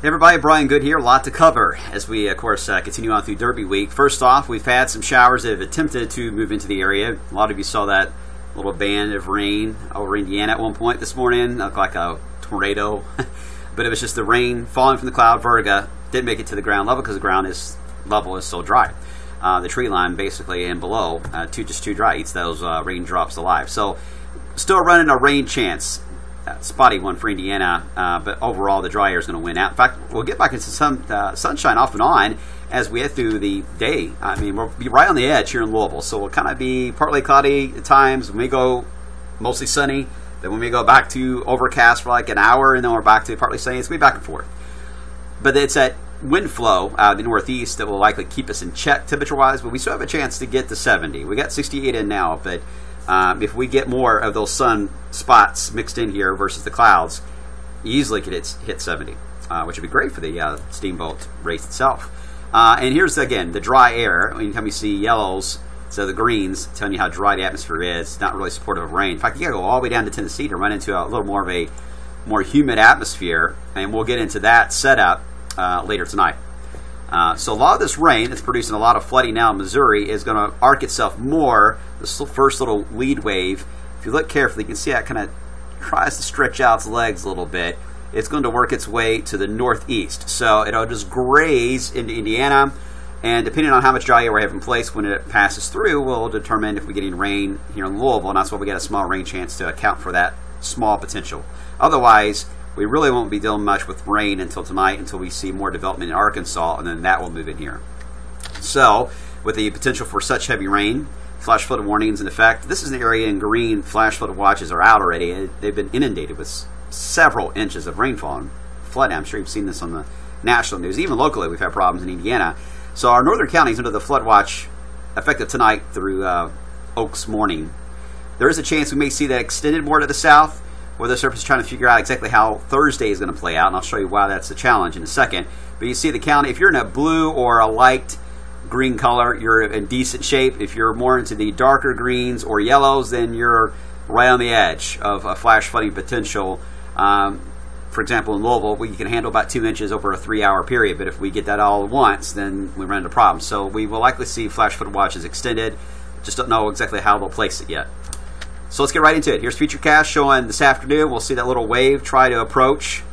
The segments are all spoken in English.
Hey everybody, Brian Good here. A lot to cover as we, of course, continue on through Derby Week. First off, we've had some showers that have attempted to move into the area. A lot of you saw that little band of rain over Indiana at one point this morning. It looked like a tornado. But it was just the rain falling from the cloud vertigo. Didn't make it to the ground level because the ground level is so dry. The tree line basically and below, too dry, eats those raindrops alive. So still running a rain chance. Spotty one for Indiana, but overall the dry air is going to win out. In fact, we'll get back into some sunshine off and on as we head through the day. I mean, we'll be right on the edge here in Louisville, so we'll kind of be partly cloudy at times. We may go mostly sunny, then we may go back to overcast for like an hour, and then we're back to partly sunny. It's going to be back and forth. But it's that wind flow out of the northeast that will likely keep us in check temperature-wise, but we still have a chance to get to 70. We got 68 in now, but if we get more of those sun spots mixed in here versus the clouds, easily could hit 70, which would be great for the steamboat race itself. And here's, again, the dry air. Anytime you see yellows, so the greens, telling you how dry the atmosphere is, it's not really supportive of rain. In fact, you got to go all the way down to Tennessee to run into a little more of a more humid atmosphere, and we'll get into that setup later tonight. So a lot of this rain that's producing a lot of flooding now in Missouri is going to arc itself more. This first little lead wave, if you look carefully, you can see how it kind of tries to stretch out its legs a little bit. It's going to work its way to the northeast. So it'll just graze into Indiana, and depending on how much dry air we have in place when it passes through, we'll determine if we're getting rain here in Louisville, and that's why we get a small rain chance to account for that small potential. Otherwise, we really won't be dealing much with rain until tonight, until we see more development in Arkansas, and then that will move in here. So, with the potential for such heavy rain, flash flood warnings in effect. This is an area in green. Flash flood watches are out already. They've been inundated with several inches of rainfall and flooding. I'm sure you've seen this on the national news. Even locally, we've had problems in Indiana. So our northern counties under the flood watch, effective tonight through Oaks morning. There is a chance we may see that extended more to the south. Weather Service is trying to figure out exactly how Thursday is going to play out, and I'll show you why that's a challenge in a second. But you see the county, if you're in a blue or a light green color, you're in decent shape. If you're more into the darker greens or yellows, then you're right on the edge of a flash flooding potential. For example, in Louisville, we can handle about 2 inches over a 3-hour period, but if we get that all at once, then we run into problems. So we will likely see flash flood watches extended. Just don't know exactly how they'll place it yet. So let's get right into it. Here's Futurecast showing this afternoon. We'll see that little wave try to approach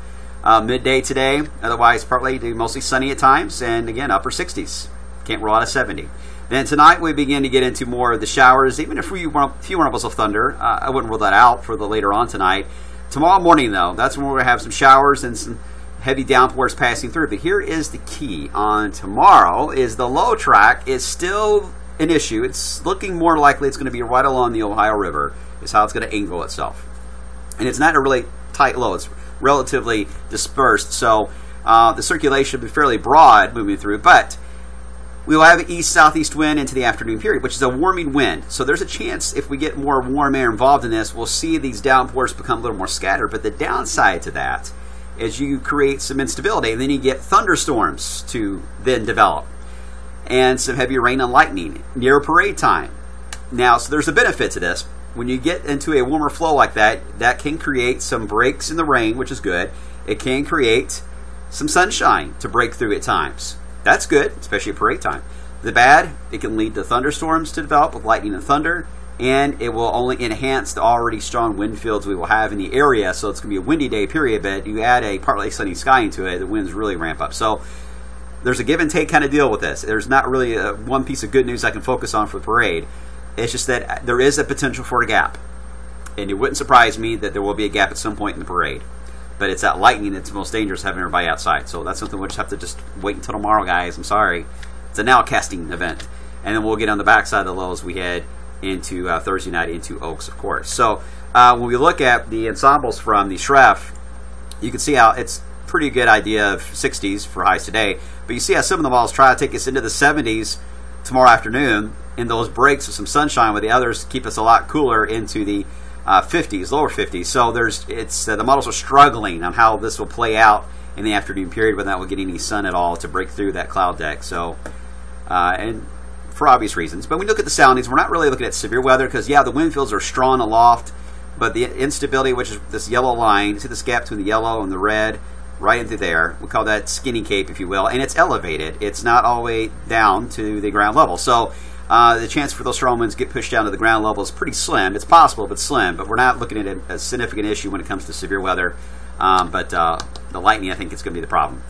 midday today. Otherwise, partly to mostly sunny at times. And again, upper 60s. Can't roll out of 70. Then tonight we begin to get into more of the showers. Even if a few rumbles of thunder, I wouldn't rule that out for the later on tonight. Tomorrow morning, though, that's when we're going to have some showers and some heavy downpours passing through. But here is the key on tomorrow is the low track is still an issue. It's looking more likely it's going to be right along the Ohio River is how it's going to angle itself. And it's not a really tight low. It's relatively dispersed. So the circulation will be fairly broad moving through. But we will have an east-southeast wind into the afternoon period, which is a warming wind. So there's a chance if we get more warm air involved in this, we'll see these downpours become a little more scattered. But the downside to that is you create some instability, and then you get thunderstorms to then develop. And some heavy rain and lightning near parade time. Now, so there's a benefit to this. When you get into a warmer flow like that, that can create some breaks in the rain, which is good. It can create some sunshine to break through at times. That's good, especially at parade time. The bad, it can lead to thunderstorms to develop with lightning and thunder, and it will only enhance the already strong wind fields we will have in the area, so it's going to be a windy day period, but you add a partly sunny sky into it, the winds really ramp up. So there's a give and take kind of deal with this. There's not really one piece of good news I can focus on for the parade. It's just that there is a potential for a gap. And it wouldn't surprise me that there will be a gap at some point in the parade. But it's that lightning that's most dangerous, having everybody outside. So that's something we'll just have to just wait until tomorrow, guys. I'm sorry. It's a nowcasting event. And then we'll get on the backside of the low as we head into Thursday night into Oaks, of course. So when we look at the ensembles from the Shref, you can see how it's a pretty good idea of 60s for highs today. But you see how some of the models try to take us into the 70s tomorrow afternoon in those breaks with some sunshine, where the others keep us a lot cooler into the 50s, lower 50s. So the models are struggling on how this will play out in the afternoon period without getting any sun at all to break through that cloud deck. So, and for obvious reasons. But when we look at the soundings, we're not really looking at severe weather because, yeah, the wind fields are strong aloft, but the instability, which is this yellow line, see this gap between the yellow and the red, right into there. We call that skinny cape, if you will, and it's elevated. It's not all the way down to the ground level. So the chance for those strong winds to get pushed down to the ground level is pretty slim. It's possible, but slim. But we're not looking at a significant issue when it comes to severe weather. But the lightning, I think, is going to be the problem.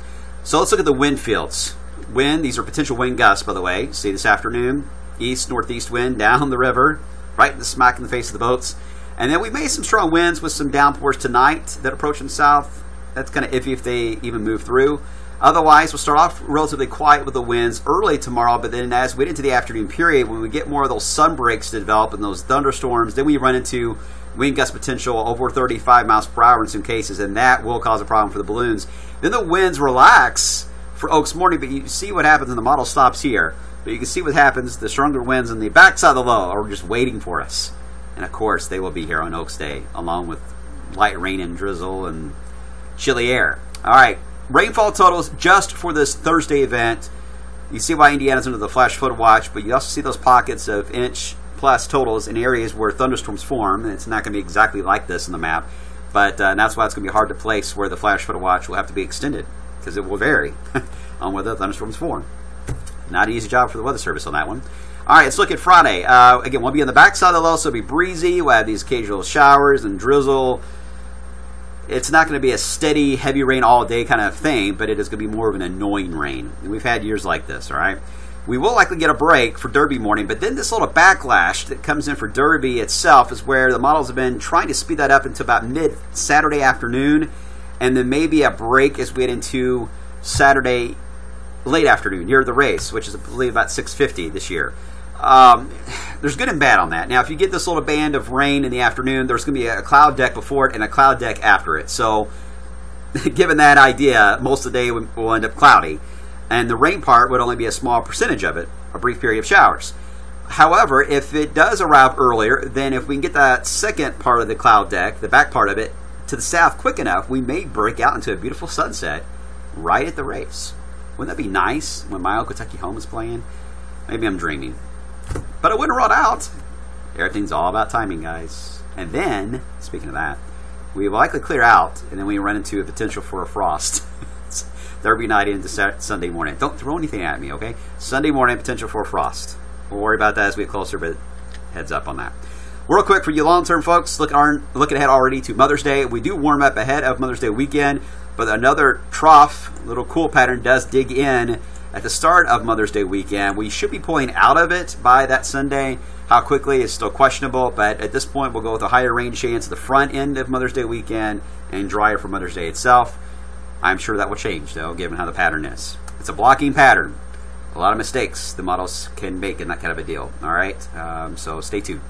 So let's look at the wind fields. Wind, these are potential wind gusts, by the way. See this afternoon, east-northeast wind down the river, right in the smack in the face of the boats. And then we may some strong winds with some downpours tonight that approach from south. That's kind of iffy if they even move through. Otherwise, we'll start off relatively quiet with the winds early tomorrow, but then as we get into the afternoon period, when we get more of those sun breaks to develop and those thunderstorms, then we run into wind gust potential over 35 miles per hour in some cases, and that will cause a problem for the balloons. Then the winds relax for Oaks morning, but you see what happens, and the model stops here. But you can see what happens. The stronger winds on the backside of the low are just waiting for us. And of course, they will be here on Oaks Day, along with light rain and drizzle and chilly air. All right, rainfall totals just for this Thursday event. You see why Indiana's under the flash flood watch, but you also see those pockets of inch-plus totals in areas where thunderstorms form. And it's not going to be exactly like this in the map, but that's why it's going to be hard to place where the flash flood watch will have to be extended, because it will vary on whether thunderstorms form. Not an easy job for the Weather Service on that one. All right, let's look at Friday. Again, we'll be on the backside of the low, so it'll be breezy. We'll have these occasional showers and drizzle. It's not going to be a steady, heavy rain all day kind of thing, but it is going to be more of an annoying rain. And we've had years like this, all right? We will likely get a break for Derby morning, but then this little backlash that comes in for Derby itself is where the models have been trying to speed that up into about mid-Saturday afternoon, and then maybe a break as we get into Saturday late afternoon near the race, which is, I believe, about 6:50 this year. There's good and bad on that. Now, if you get this little band of rain in the afternoon, there's going to be a cloud deck before it and a cloud deck after it. So, given that idea, most of the day will end up cloudy. And the rain part would only be a small percentage of it, a brief period of showers. However, if it does arrive earlier, then if we can get that second part of the cloud deck, the back part of it, to the south quick enough, we may break out into a beautiful sunset right at the race. Wouldn't that be nice when Mile Kentucky Home is playing? Maybe I'm dreaming. But I wouldn't rule it out. Everything's all about timing, guys. And then, speaking of that, we will likely clear out, and then we run into a potential for a frost. Derby night into Sunday morning. Don't throw anything at me, okay? Sunday morning, potential for a frost. We'll worry about that as we get closer, but heads up on that. Real quick for you long-term folks, looking ahead already to Mother's Day. We do warm up ahead of Mother's Day weekend, but another trough, little cool pattern does dig in at the start of Mother's Day weekend. We should be pulling out of it by that Sunday. How quickly is still questionable, but at this point we'll go with a higher rain chance at the front end of Mother's Day weekend and drier for Mother's Day itself. I'm sure that will change, though, given how the pattern is. It's a blocking pattern. A lot of mistakes the models can make in that kind of a deal. All right, so stay tuned.